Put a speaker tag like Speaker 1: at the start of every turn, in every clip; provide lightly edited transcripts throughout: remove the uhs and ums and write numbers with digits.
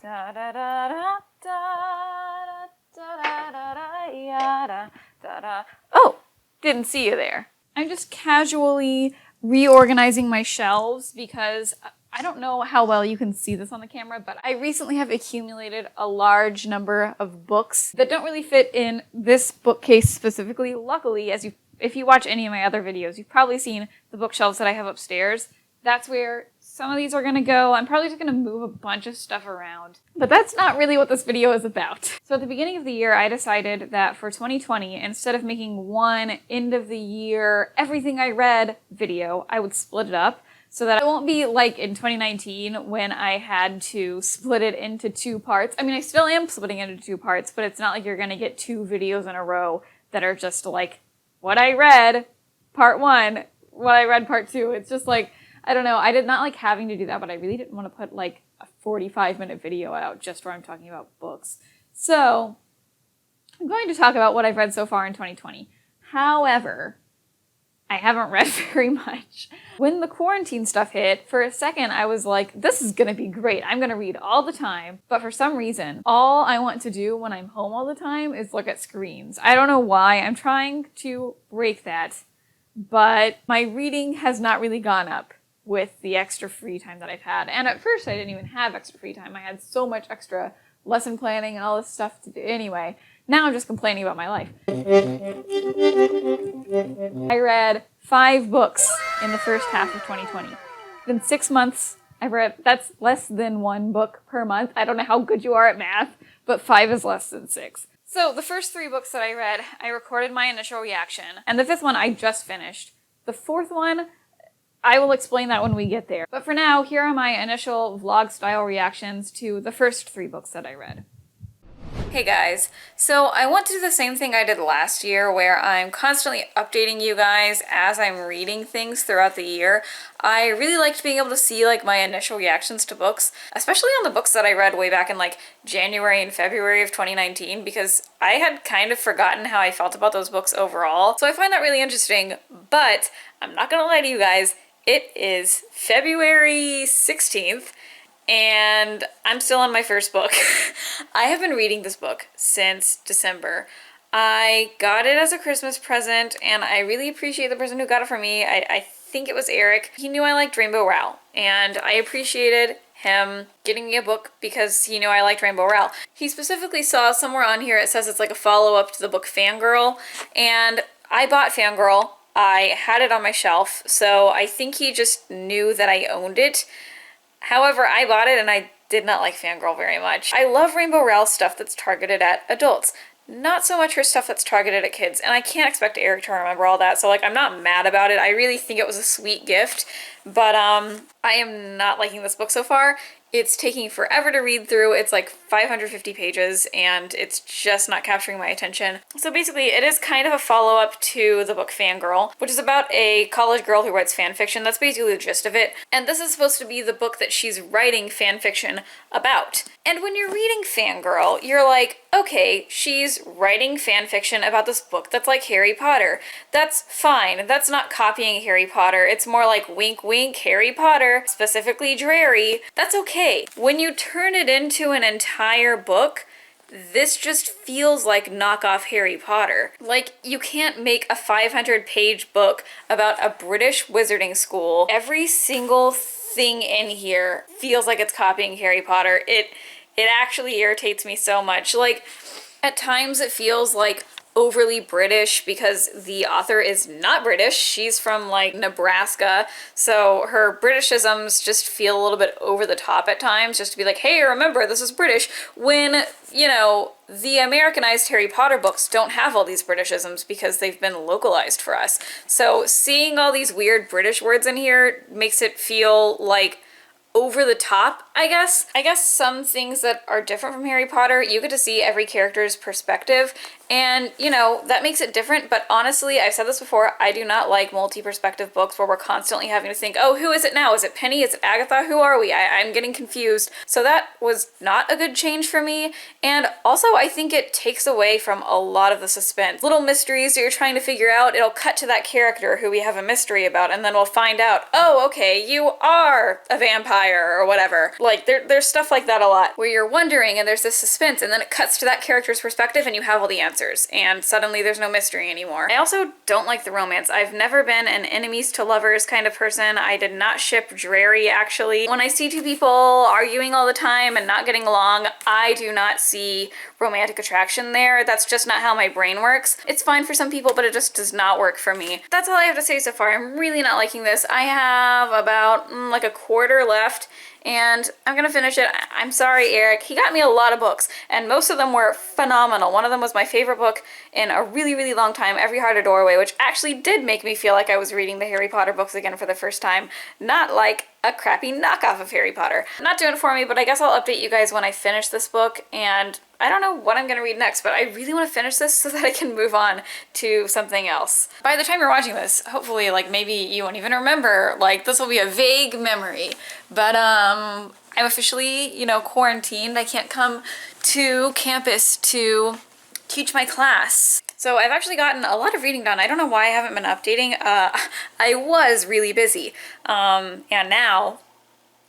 Speaker 1: Da da da da da da da da da da da da. Oh, didn't see you there. I'm just casually reorganizing my shelves because I don't know how well you can see this on the camera, but I recently have accumulated a large number of books that don't really fit in this bookcase specifically. Luckily, if you watch any of my other videos, you've probably seen the bookshelves that I have upstairs. That's where some of these are going to go. I'm probably just going to move a bunch of stuff around. But that's not really what this video is about. So at the beginning of the year, I decided that for 2020, instead of making one end of the year, everything I read video, I would split it up so that I won't be like in 2019 when I had to split it into two parts. I mean, I still am splitting it into two parts, but it's not like you're going to get two videos in a row that are just like what I read, part one, what I read, part two. It's just like, I don't know, I did not like having to do that, but I really didn't want to put like a 45-minute video out just where I'm talking about books. So I'm going to talk about what I've read so far in 2020. However, I haven't read very much. When the quarantine stuff hit, for a second I was like, this is going to be great. I'm going to read all the time. But for some reason, all I want to do when I'm home all the time is look at screens. I don't know why. I'm trying to break that, but my reading has not really gone up with the extra free time that I've had. And at first I didn't even have extra free time. I had so much extra lesson planning and all this stuff to do. Anyway, now I'm just complaining about my life. I read 5 books in the first half of 2020. In 6 months, that's less than 1 book per month. I don't know how good you are at math, but 5 is less than 6. So the first 3 books that I read, I recorded my initial reaction. And the 5th one I just finished. The 4th one, I will explain that when we get there. But for now, here are my initial vlog-style reactions to the first 3 books that I read. Hey guys, so I want to do the same thing I did last year where I'm constantly updating you guys as I'm reading things throughout the year. I really liked being able to see like my initial reactions to books, especially on the books that I read way back in like January and February of 2019 because I had kind of forgotten how I felt about those books overall. So I find that really interesting, but I'm not gonna lie to you guys, it is February 16th and I'm still on my first book. I have been reading this book since December. I got it as a Christmas present and I really appreciate the person who got it for me. I think it was Eric. He knew I liked Rainbow Rowell and I appreciated him getting me a book because he knew I liked Rainbow Rowell. He specifically saw somewhere on here it says it's like a follow-up to the book Fangirl, and I bought Fangirl. I had it on my shelf, so I think he just knew that I owned it. However, I bought it and I did not like Fangirl very much. I love Rainbow Rowell stuff that's targeted at adults. Not so much her stuff that's targeted at kids, and I can't expect Eric to remember all that, so like I'm not mad about it. I really think it was a sweet gift, but I am not liking this book so far. It's taking forever to read through. It's like 550 pages and it's just not capturing my attention. So basically it is kind of a follow-up to the book Fangirl, which is about a college girl who writes fan fiction. That's basically the gist of it. And this is supposed to be the book that she's writing fan fiction about. And when you're reading Fangirl, you're like, okay, she's writing fan fiction about this book that's like Harry Potter. That's fine. That's not copying Harry Potter. It's more like wink wink Harry Potter, specifically Drarry. That's okay. When you turn it into an entire book, this just feels like knockoff Harry Potter. Like, you can't make a 500-page book about a British wizarding school. Every single thing in here feels like it's copying Harry Potter. It actually irritates me so much. Like, at times it feels like overly British because the author is not British. She's from like Nebraska, so her Britishisms just feel a little bit over the top at times, just to be like, hey, remember this is British, when, you know, the Americanized Harry Potter books don't have all these Britishisms because they've been localized for us. So seeing all these weird British words in here makes it feel like over the top, I guess. I guess some things that are different from Harry Potter, you get to see every character's perspective, And, you know, that makes it different, but honestly, I've said this before, I do not like multi-perspective books where we're constantly having to think, oh, who is it now? Is it Penny? Is it Agatha? Who are we? I'm getting confused. So that was not a good change for me, and also I think it takes away from a lot of the suspense. Little mysteries that you're trying to figure out, it'll cut to that character who we have a mystery about, and then we'll find out, oh, okay, you are a vampire, or whatever. Like, there's stuff like that a lot, where you're wondering, and there's this suspense, and then it cuts to that character's perspective, and you have all the answers. And suddenly there's no mystery anymore. I also don't like the romance. I've never been an enemies to lovers kind of person. I did not ship Drary, actually. When I see two people arguing all the time and not getting along, I do not see romantic attraction there. That's just not how my brain works. It's fine for some people, but it just does not work for me. That's all I have to say so far. I'm really not liking this. I have about like a quarter left, and I'm gonna finish it. I'm sorry, Eric. He got me a lot of books, and most of them were phenomenal. One of them was my favorite book in a really, really long time, Every Heart a Doorway, which actually did make me feel like I was reading the Harry Potter books again for the first time, not like a crappy knockoff of Harry Potter. Not doing it for me, but I guess I'll update you guys when I finish this book, and I don't know what I'm gonna read next, but I really want to finish this so that I can move on to something else. By the time you're watching this, hopefully, like, maybe you won't even remember, like, this will be a vague memory, but I'm officially, you know, quarantined. I can't come to campus to teach my class. So I've actually gotten a lot of reading done. I don't know why I haven't been updating. I was really busy, and now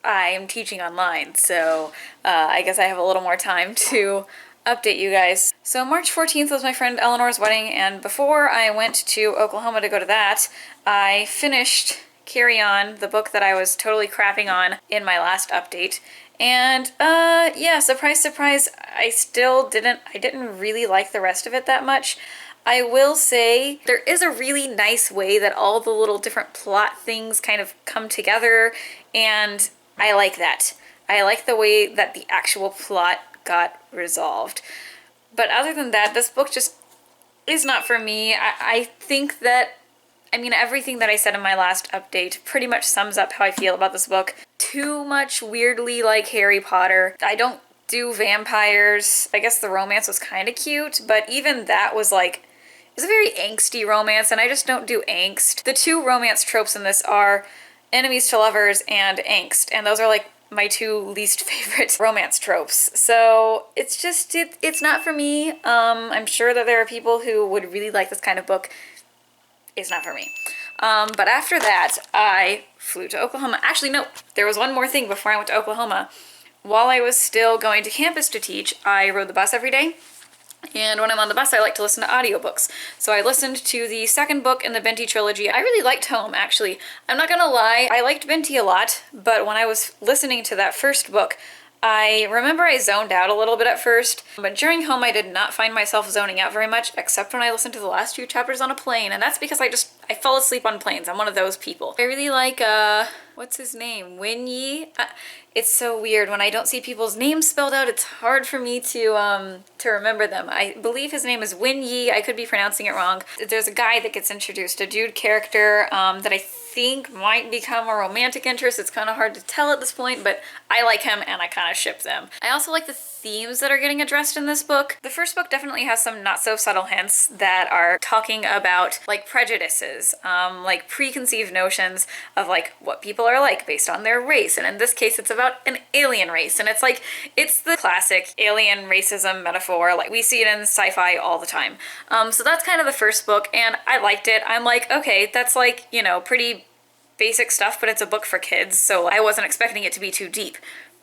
Speaker 1: I'm teaching online, so I guess I have a little more time to update you guys. So March 14th was my friend Eleanor's wedding, and before I went to Oklahoma to go to that, I finished Carry On, the book that I was totally crapping on in my last update. And yeah, surprise, surprise, I didn't really like the rest of it that much. I will say there is a really nice way that all the little different plot things kind of come together, and I like that. I like the way that the actual plot got resolved. But other than that, this book just is not for me. I think that, I mean, everything that I said in my last update pretty much sums up how I feel about this book. Too much weirdly like Harry Potter. I don't do vampires. I guess the romance was kind of cute, but even that was like, it's a very angsty romance, and I just don't do angst. The two romance tropes in this are enemies to lovers and angst, and those are like my two least favorite romance tropes. So it's just, it's not for me. I'm sure that there are people who would really like this kind of book. It's not for me. But after that, I flew to Oklahoma. Actually, no, there was one more thing before I went to Oklahoma. While I was still going to campus to teach, I rode the bus every day. And when I'm on the bus, I like to listen to audiobooks. So I listened to the second book in the Binti trilogy. I really liked Home, actually. I'm not gonna lie, I liked Binti a lot, but when I was listening to that first book, I remember I zoned out a little bit at first, but during Home I did not find myself zoning out very much, except when I listened to the last few chapters on a plane, and that's because I fall asleep on planes. I'm one of those people. I really like, what's his name? Win Yi? It's so weird. When I don't see people's names spelled out, it's hard for me to remember them. I believe his name is Win Yi. I could be pronouncing it wrong. There's a guy that gets introduced, a dude character that I think might become a romantic interest. It's kind of hard to tell at this point, but I like him and I kind of ship them. I also like the themes that are getting addressed in this book. The first book definitely has some not so subtle hints that are talking about like prejudices, like preconceived notions of like what people are like based on their race. And in this case, it's about an alien race. And it's like, it's the classic alien racism metaphor. Like we see it in sci-fi all the time. So that's kind of the first book, and I liked it. I'm like, okay, that's like, you know, pretty basic stuff, but it's a book for kids, so I wasn't expecting it to be too deep.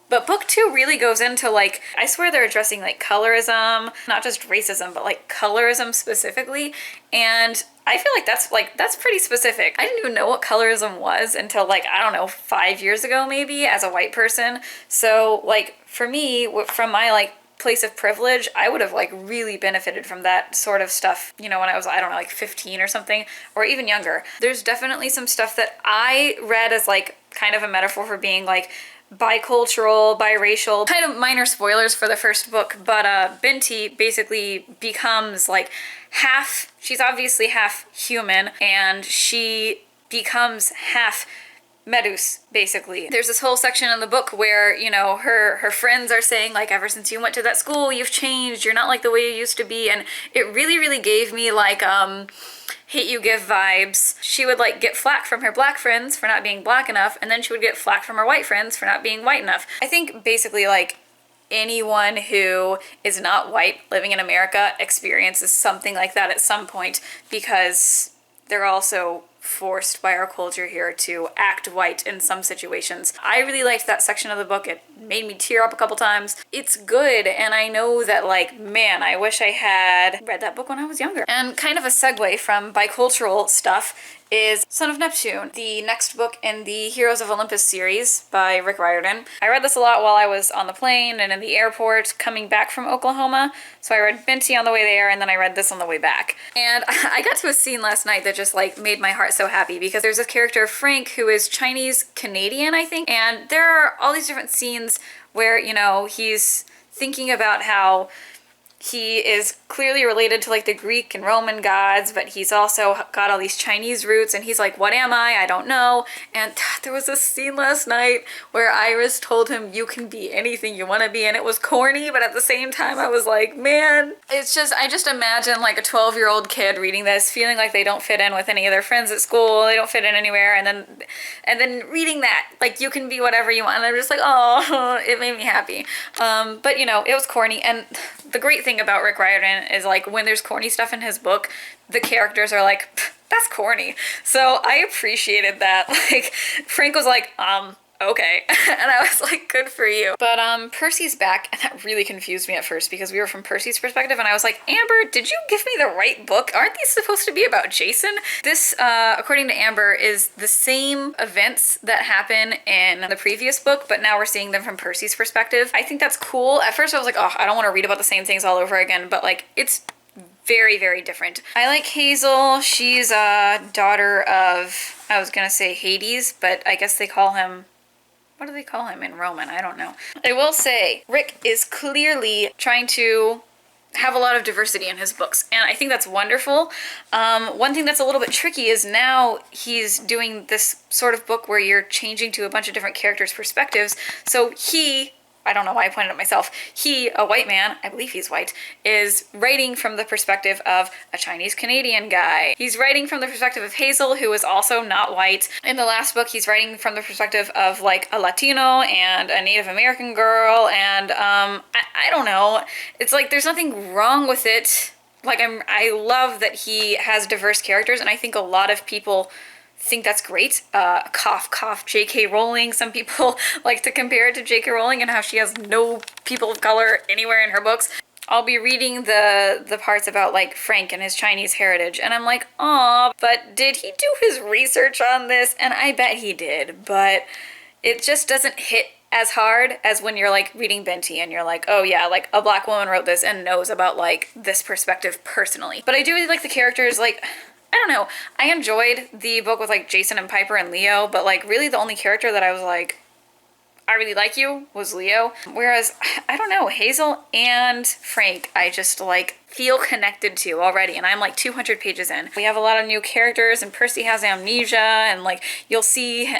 Speaker 1: But book 2 really goes into like, I swear they're addressing like colorism, not just racism, but like colorism specifically. And I feel like that's pretty specific. I didn't even know what colorism was until like, I don't know, 5 years ago maybe as a white person. So like for me, from my like place of privilege, I would have like really benefited from that sort of stuff, you know, when I was, I don't know, like 15 or something, or even younger. There's definitely some stuff that I read as like kind of a metaphor for being like bicultural, biracial, kind of minor spoilers for the first book, but Binti basically becomes like she's obviously half human, and she becomes half
Speaker 2: Medus, basically. There's this whole section in the book where, you know, her friends are saying, like, ever since you went to that school, you've changed, you're not like the way you used to be, and it really, really gave me, like, Hate You Give vibes. She would, like, get flack from her black friends for not being black enough, and then she would get flack from her white friends for not being white enough. I think, basically, like, anyone who is not white living in America experiences something like that at some point, because they're also forced by our culture here to act white in some situations. I really liked that section of the book. It made me tear up a couple times. It's good, and I know that, like, man, I wish I had read that book when I was younger. And kind of a segue from bicultural stuff is Son of Neptune, the next book in the Heroes of Olympus series by Rick Riordan. I read this a lot while I was on the plane and in the airport coming back from Oklahoma. So I read Binti on the way there, and then I read this on the way back. And I got to a scene last night that just, like, made my heart so happy, because there's a character, Frank, who is Chinese Canadian, I think, and there are all these different scenes where, you know, he's thinking about how he is clearly related to, like, the Greek and Roman gods, but he's also got all these Chinese roots, and he's like, what am I? I don't know. And there was a scene last night where Iris told him, you can be anything you want to be, and it was corny, but at the same time I was like, man, it's just, I just imagine, like, a 12-year-old kid reading this, feeling like they don't fit in with any of their friends at school, they don't fit in anywhere, and then reading that, like, you can be whatever you want, and I'm just like, oh, it made me happy. But, you know, it was corny, and the great thing about Rick Riordan is, like, when there's corny stuff in his book, the characters are like, that's corny. So I appreciated that. Like, Frank was like, okay. And I was like, good for you. But Percy's back, and that really confused me at first, because we were from Percy's perspective, and I was like, Amber, did you give me the right book? Aren't these supposed to be about Jason? This, according to Amber, is the same events that happen in the previous book, but now we're seeing them from Percy's perspective. I think that's cool. At first I was like, oh, I don't want to read about the same things all over again, but, like, it's very, very different. I like Hazel. She's a daughter of, I was gonna say Hades, but I guess they call him, what do they call him in Roman? I don't know. I will say, Rick is clearly trying to have a lot of diversity in his books, and I think that's wonderful. One thing that's a little bit tricky is now he's doing this sort of book where you're changing to a bunch of different characters' perspectives. So he, I don't know why I pointed at myself, he, a white man, I believe he's white, is writing from the perspective of a Chinese Canadian guy. He's writing from the perspective of Hazel, who is also not white. In the last book, he's writing from the perspective of, like, a Latino and a Native American girl, and I don't know. It's like, there's nothing wrong with it. Like, I love that he has diverse characters, and I think a lot of people think that's great. Cough, cough, J.K. Rowling. Some people like to compare it to J.K. Rowling and how she has no people of color anywhere in her books. I'll be reading the parts about, like, Frank and his Chinese heritage, and I'm like, aw, but did he do his research on this? And I bet he did, but it just doesn't hit as hard as when you're, like, reading Binti and you're like, oh yeah, like, a black woman wrote this and knows about, like, this perspective personally. But I do really like the characters. Like, I don't know, I enjoyed the book with, like, Jason and Piper and Leo, but, like, really the only character that I was like, I really like you, was Leo. Whereas, I don't know, Hazel and Frank, I just, like, feel connected to already, and I'm like 200 pages in. We have a lot of new characters, and Percy has amnesia, and, like, you'll see,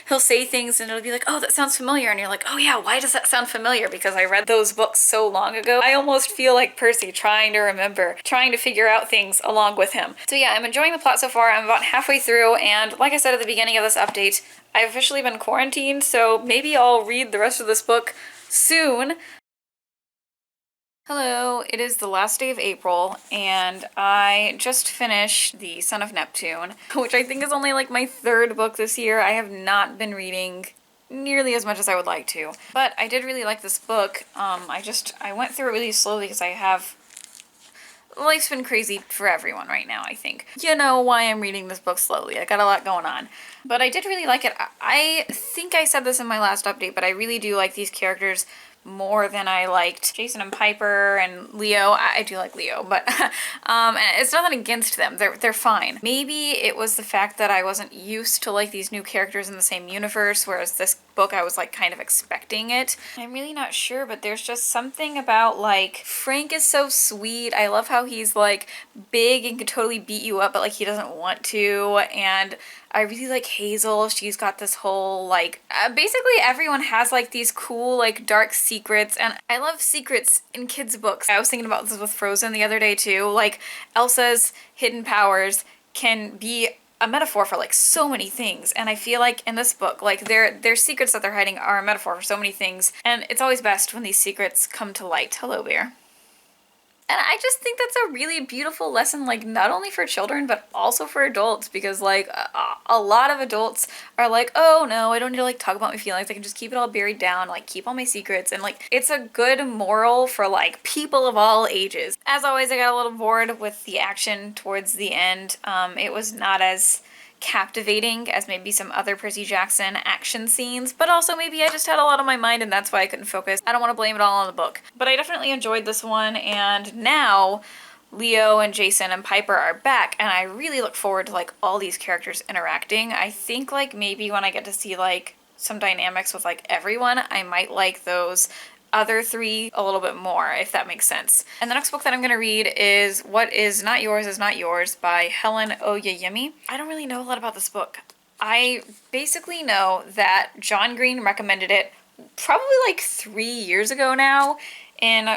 Speaker 2: he'll say things and it'll be like, oh, that sounds familiar, and you're like, oh yeah, why does that sound familiar? Because I read those books so long ago. I almost feel like Percy trying to remember, trying to figure out things along with him. So yeah, I'm enjoying the plot so far. I'm about halfway through, and like I said at the beginning of this update, I've officially been quarantined, so maybe I'll read the rest of this book soon. Hello, it is the last day of April, and I just finished The Son of Neptune, which I think is only, like, my third book this year. I have not been reading nearly as much as I would like to, but I did really like this book. I went through it really slowly because life's been crazy for everyone right now, I think. You know why I'm reading this book slowly. I got a lot going on. But I did really like it. I think I said this in my last update, but I really do like these characters more than I liked Jason and Piper and Leo. I do like Leo, but and it's nothing against them. They're fine. Maybe it was the fact that I wasn't used to, like, these new characters in the same universe, whereas this book, I was like kind of expecting it. I'm really not sure, but there's just something about like Frank is so sweet. I love how he's like big and could totally beat you up, but like he doesn't want to. And I really like Hazel. She's got this whole like basically everyone has like these cool like dark secrets, and I love secrets in kids books. I was thinking about this with Frozen the other day too. Like Elsa's hidden powers can be a metaphor for like so many things, and I feel like in this book like their secrets that they're hiding are a metaphor for so many things, and it's always best when these secrets come to light. Hello, Bear. And I just think that's a really beautiful lesson, like not only for children, but also for adults, because like a lot of adults are like, oh no, I don't need to like talk about my feelings. I can just keep it all buried down, like keep all my secrets. And like, it's a good moral for like people of all ages. As always, I got a little bored with the action towards the end. It was not as captivating as maybe some other Percy Jackson action scenes, but also maybe I just had a lot on my mind and that's why I couldn't focus. I don't want to blame it all on the book. But I definitely enjoyed this one, and now Leo and Jason and Piper are back, and I really look forward to like all these characters interacting. I think like maybe when I get to see like some dynamics with like everyone, I might like those other three a little bit more, if that makes sense. And the next book that I'm going to read is What Is Not Yours Is Not Yours by Helen Oyeyemi. I don't really know a lot about this book. I basically know that John Green recommended it probably like 3 years ago now in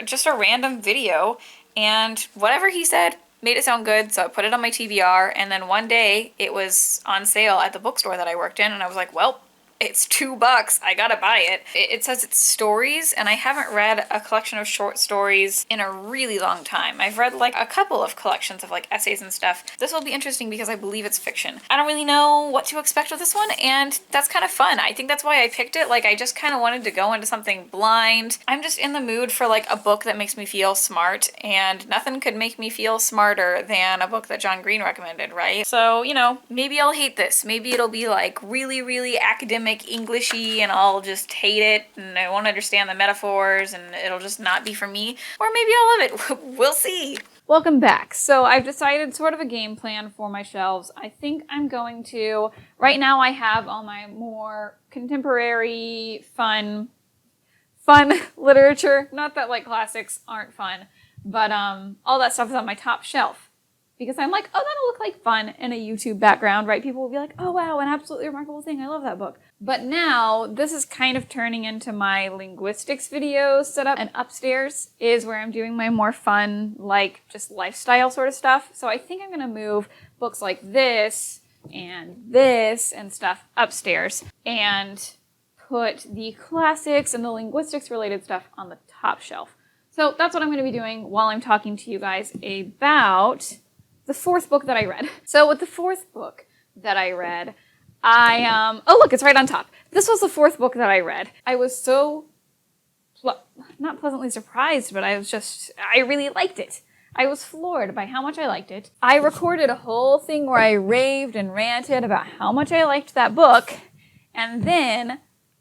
Speaker 2: just a random video, and whatever he said made it sound good, so I put it on my TBR, and then one day it was on sale at the bookstore that I worked in, and I was like, well, it's $2. I gotta buy it. It says it's stories, and I haven't read a collection of short stories in a really long time. I've read like a couple of collections of like essays and stuff. This will be interesting because I believe it's fiction. I don't really know what to expect with this one, and that's kind of fun. I think that's why I picked it. Like I just kind of wanted to go into something blind. I'm just in the mood for like a book that makes me feel smart, and nothing could make me feel smarter than a book that John Green recommended, right? So, you know, maybe I'll hate this. Maybe it'll be like really, really academic Englishy and I'll just hate it and I won't understand the metaphors and it'll just not be for me. Or maybe I'll love it. We'll see.
Speaker 1: Welcome back. So I've decided sort of a game plan for my shelves. I think I'm going to, right now I have all my more contemporary, fun literature. Not that like classics aren't fun, but all that stuff is on my top shelf. Because I'm like, oh, that'll look like fun in a YouTube background, right? People will be like, oh, wow, an absolutely remarkable thing. I love that book. But now this is kind of turning into my linguistics videos set up. And upstairs is where I'm doing my more fun, like just lifestyle sort of stuff. So I think I'm going to move books like this and stuff upstairs and put the classics and the linguistics related stuff on the top shelf. So that's what I'm going to be doing while I'm talking to you guys about the fourth book that I read. So with the fourth book that I read, oh look, it's right on top. This was the fourth book that I read. I was so, not pleasantly surprised, but I really liked it. I was floored by how much I liked it. I recorded a whole thing where I raved and ranted about how much I liked that book, and then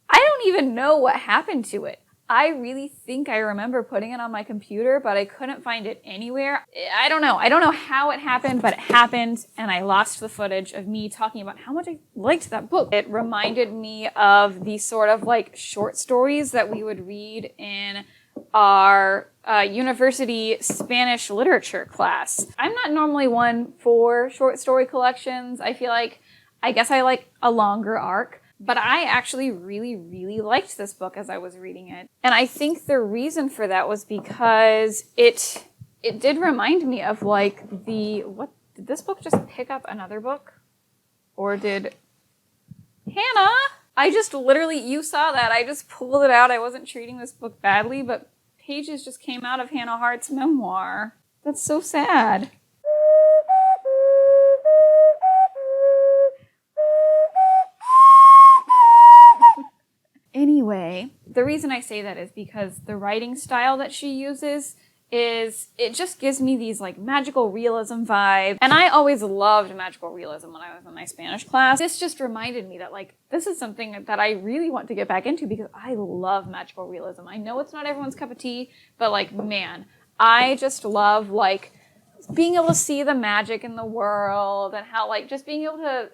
Speaker 1: I don't even know what happened to it. I really think I remember putting it on my computer, but I couldn't find it anywhere. I don't know. I don't know how it happened, but it happened, and I lost the footage of me talking about how much I liked that book. It reminded me of the sort of like short stories that we would read in our university Spanish literature class. I'm not normally one for short story collections. I guess I like a longer arc. But I actually really, really liked this book as I was reading it. And I think the reason for that was because it did remind me of like did this book just pick up another book? Or did Hannah? I just literally, you saw that. I just pulled it out. I wasn't treating this book badly, but pages just came out of Hannah Hart's memoir. That's so sad. Anyway, the reason I say that is because the writing style that she uses it just gives me these like magical realism vibes. And I always loved magical realism when I was in my Spanish class. This just reminded me that like this is something that I really want to get back into because I love magical realism. I know it's not everyone's cup of tea, but like man, I just love like being able to see the magic in the world and how like just being able to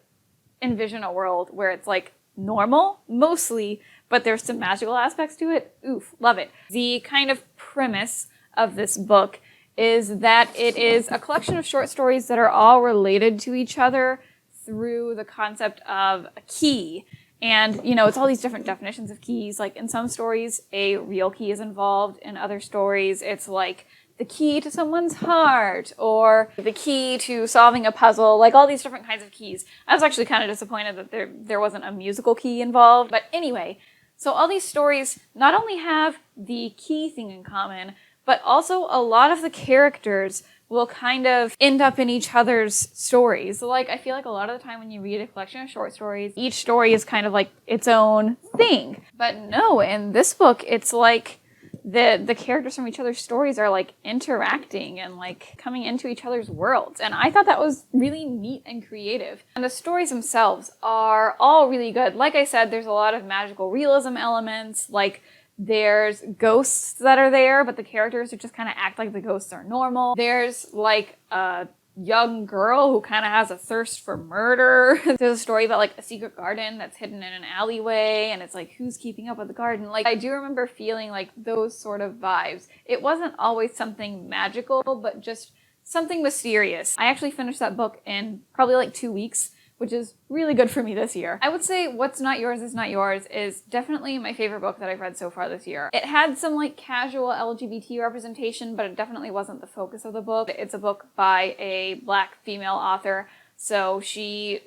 Speaker 1: envision a world where it's like normal, mostly, but there's some magical aspects to it. Oof, love it. The kind of premise of this book is that it is a collection of short stories that are all related to each other through the concept of a key. And, you know, it's all these different definitions of keys. Like, in some stories, a real key is involved. In other stories, it's like the key to someone's heart or the key to solving a puzzle, like all these different kinds of keys. I was actually kind of disappointed that there wasn't a musical key involved. But anyway, so all these stories not only have the key thing in common, but also a lot of the characters will kind of end up in each other's stories. So, like, I feel like a lot of the time when you read a collection of short stories, each story is kind of like its own thing. But no, in this book, it's like the characters from each other's stories are like interacting and like coming into each other's worlds. And I thought that was really neat and creative. And the stories themselves are all really good. Like I said, there's a lot of magical realism elements, like there's ghosts that are there, but the characters who just kind of act like the ghosts are normal. There's like a young girl who kind of has a thirst for murder. There's a story about like a secret garden that's hidden in an alleyway, and it's like, who's keeping up with the garden? Like, I do remember feeling like those sort of vibes. It wasn't always something magical, but just something mysterious. I actually finished that book in probably like 2 weeks, which is really good for me this year. I would say What's Not Yours Is Not Yours is definitely my favorite book that I've read so far this year. It had some like casual LGBT representation, but it definitely wasn't the focus of the book. It's a book by a Black female author, so she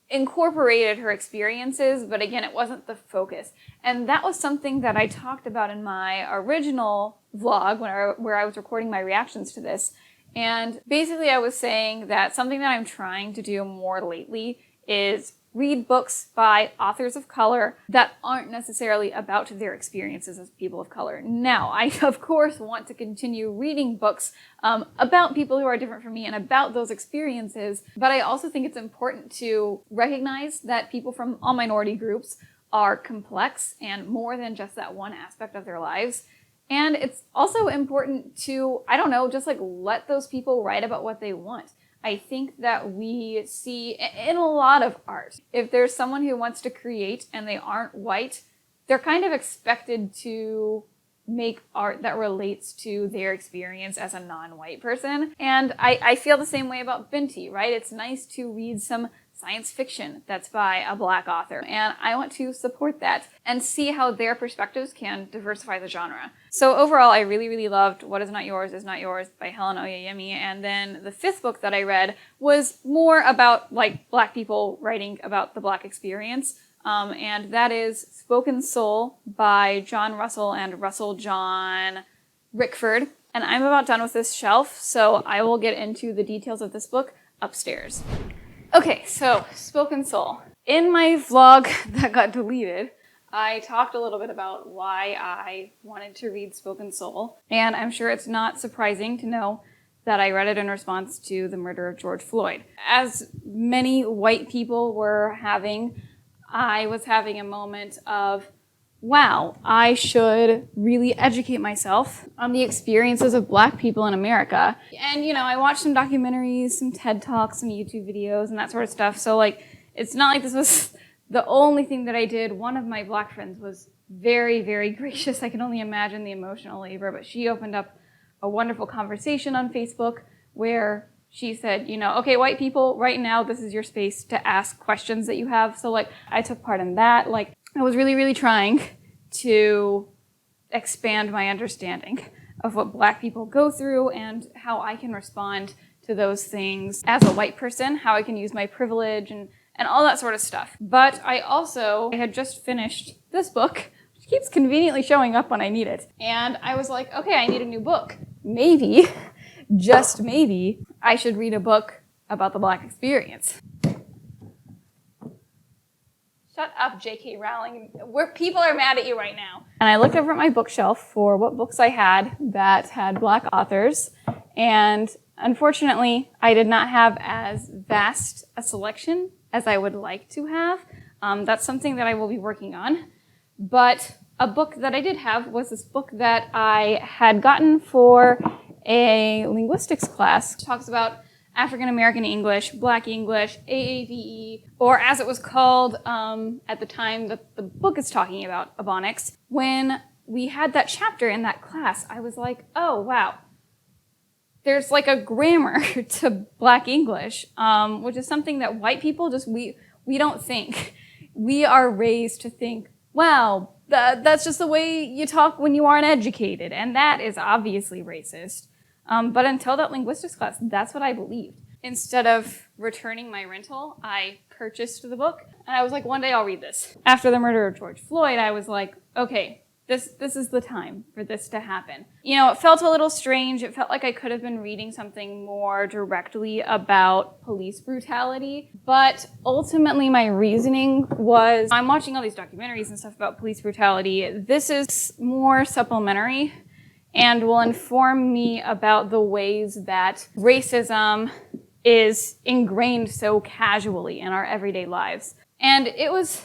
Speaker 1: incorporated her experiences, but again, it wasn't the focus. And that was something that I talked about in my original vlog where I was recording my reactions to this. And basically I was saying that something that I'm trying to do more lately is read books by authors of color that aren't necessarily about their experiences as people of color. Now, I of course want to continue reading books about people who are different from me and about those experiences, but I also think it's important to recognize that people from all minority groups are complex and more than just that one aspect of their lives. And it's also important to, I don't know, just like let those people write about what they want. I think that we see in a lot of art, if there's someone who wants to create and they aren't white, they're kind of expected to make art that relates to their experience as a non-white person. And I feel the same way about Binti, right? It's nice to read some science fiction that's by a Black author, and I want to support that and see how their perspectives can diversify the genre. So overall, I really, really loved What Is Not Yours Is Not Yours by Helen Oyeyemi, and then the fifth book that I read was more about like Black people writing about the Black experience, and that is Spoken Soul by John Russell and Russell John Rickford. And I'm about done with this shelf, so I will get into the details of this book upstairs. Okay, so Spoken Soul. In my vlog that got deleted, I talked a little bit about why I wanted to read Spoken Soul, and I'm sure it's not surprising to know that I read it in response to the murder of George Floyd. As many white people were having, I was having a moment of, wow, I should really educate myself on the experiences of Black people in America. And, you know, I watched some documentaries, some TED Talks, some YouTube videos, and that sort of stuff. So, like, it's not like this was the only thing that I did. One of my Black friends was very, very gracious. I can only imagine the emotional labor, but she opened up a wonderful conversation on Facebook where she said, you know, okay, white people, right now, this is your space to ask questions that you have. So, like, I took part in that. Like, I was really, really trying to expand my understanding of what Black people go through and how I can respond to those things as a white person, how I can use my privilege and all that sort of stuff. But I had just finished this book, which keeps conveniently showing up when I need it. And I was like, okay, I need a new book. Maybe, just maybe, I should read a book about the Black experience. Shut up, J.K. Rowling. People are mad at you right now. And I looked over at my bookshelf for what books I had that had Black authors. And unfortunately, I did not have as vast a selection as I would like to have. That's something that I will be working on. But a book that I did have was this book that I had gotten for a linguistics class. It talks about African American English, Black English, AAVE, or as it was called at the time that the book is talking about, Ebonics. When we had that chapter in that class, I was like, oh, wow. There's like a grammar to Black English, which is something that white people we don't think. We are raised to think, wow, that's just the way you talk when you aren't educated, and that is obviously racist. But until that linguistics class, that's what I believed. Instead of returning my rental, I purchased the book, and I was like, one day I'll read this. After the murder of George Floyd, I was like, okay, this is the time for this to happen. You know, it felt a little strange. It felt like I could have been reading something more directly about police brutality. But ultimately, my reasoning was, I'm watching all these documentaries and stuff about police brutality. This is more supplementary and will inform me about the ways that racism is ingrained so casually in our everyday lives. And it was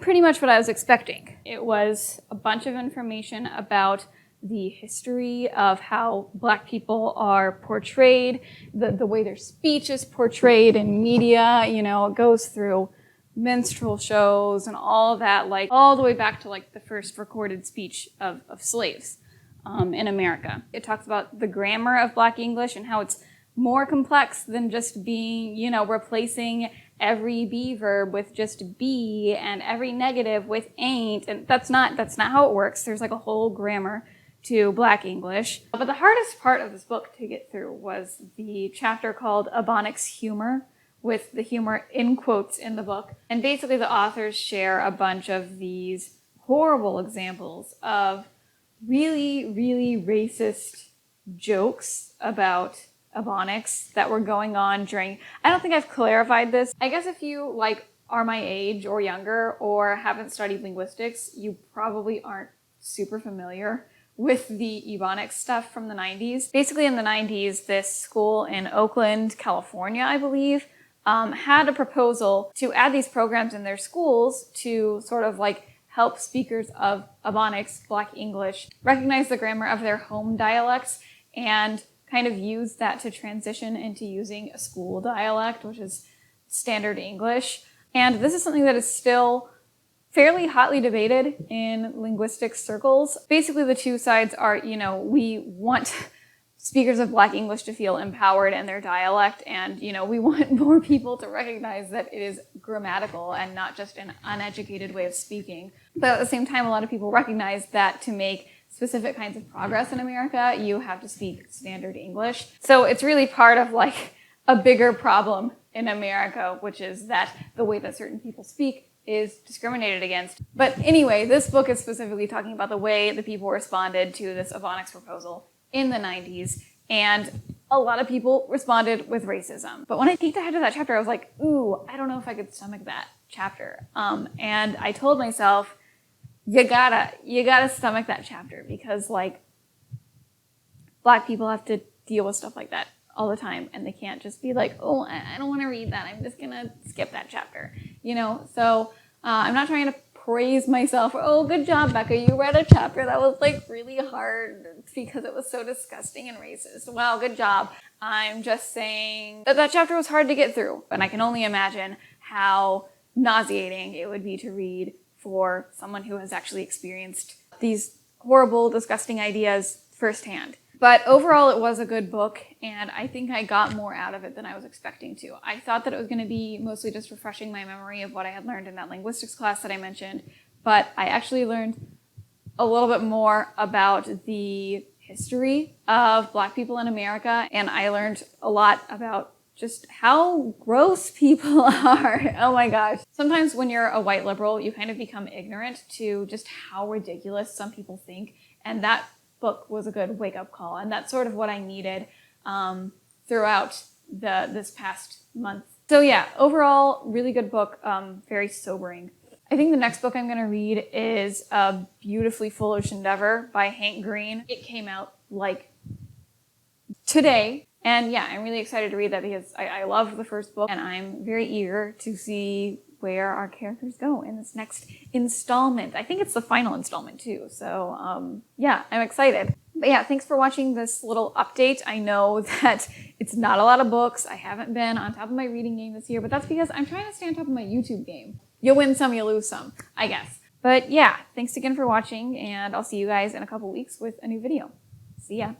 Speaker 1: pretty much what I was expecting. It was a bunch of information about the history of how Black people are portrayed, the way their speech is portrayed in media. You know, it goes through minstrel shows and all of that, like all the way back to like the first recorded speech of slaves in America. It talks about the grammar of Black English and how it's more complex than just being, you know, replacing every be verb with just be and every negative with ain't. And that's not how it works. There's like a whole grammar to Black English. But the hardest part of this book to get through was the chapter called Ebonics Humor, with the humor in quotes in the book. And basically the authors share a bunch of these horrible examples of really, really racist jokes about Ebonics that were going on during, I don't think I've clarified this. I guess if you like are my age or younger or haven't studied linguistics, you probably aren't super familiar with the Ebonics stuff from the 90s. Basically in the 90s, this school in Oakland, California, I believe, had a proposal to add these programs in their schools to sort of like help speakers of Ebonics, Black English, recognize the grammar of their home dialects and kind of use that to transition into using a school dialect, which is standard English. And this is something that is still fairly hotly debated in linguistic circles. Basically, the two sides are, you know, we want speakers of Black English to feel empowered in their dialect, and, you know, we want more people to recognize that it is grammatical and not just an uneducated way of speaking. But at the same time, a lot of people recognize that to make specific kinds of progress in America, you have to speak standard English. So it's really part of like a bigger problem in America, which is that the way that certain people speak is discriminated against. But anyway, this book is specifically talking about the way the people responded to this Ebonics proposal in the 90s, and a lot of people responded with racism. But when I peeked ahead to that chapter, I was like, ooh, I don't know if I could stomach that chapter. And I told myself, you gotta stomach that chapter, because like Black people have to deal with stuff like that all the time, and they can't just be like, oh, I don't want to read that, I'm just gonna skip that chapter, you know? So I'm not trying to praise myself, oh, good job, Becca, you read a chapter that was like really hard because it was so disgusting and racist. Wow, good job. I'm just saying that that chapter was hard to get through, and I can only imagine how nauseating it would be to read for someone who has actually experienced these horrible, disgusting ideas firsthand. But overall, it was a good book, and I think I got more out of it than I was expecting to. I thought that it was going to be mostly just refreshing my memory of what I had learned in that linguistics class that I mentioned, but I actually learned a little bit more about the history of Black people in America, and I learned a lot about just how gross people are. Oh my gosh. Sometimes when you're a white liberal, you kind of become ignorant to just how ridiculous some people think, and that book was a good wake-up call, and that's sort of what I needed throughout this past month. So yeah, overall, really good book, very sobering. I think the next book I'm going to read is A Beautifully Foolish Endeavor by Hank Green. It came out like today, and yeah, I'm really excited to read that because I love the first book, and I'm very eager to see where our characters go in this next installment. I think it's the final installment too. So yeah, I'm excited. But yeah, thanks for watching this little update. I know that it's not a lot of books. I haven't been on top of my reading game this year, but that's because I'm trying to stay on top of my YouTube game. You'll win some, you'll lose some, I guess. But yeah, thanks again for watching, and I'll see you guys in a couple weeks with a new video. See ya.